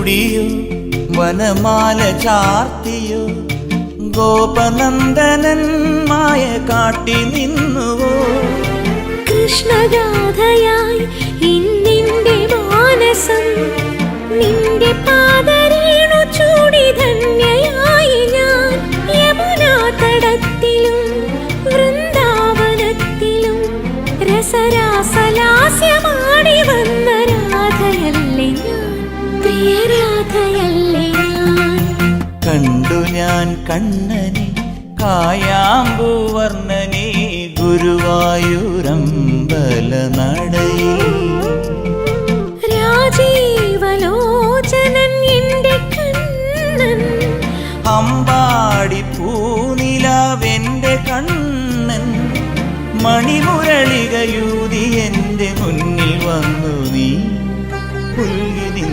ചൂടിയോ വനമാല ചാർത്തിയോ ഗോപനന്ദനൻ മായ കാട്ടി നിന്നുവോ കൃഷ്ണഗാഥയായി ഇന്നിന്റെ മാനസം നിന്റെ പാദരേണു ചൂടി ധന്യയായി ഞാൻ യമുനാ തടത്തിലും വൃന്ദാവനത്തിലും രസരാസലാസ്യമാടി വന്ന രാധയല്ലേ ഞാൻ പ്രിയരാധയല്ലേ ഞാൻ കണ്ടു ഞാൻ കണ്ണനെ കായാമ്പൂവർണ്ണനെ ഗുരുവായൂരമ്പല നടയിൽ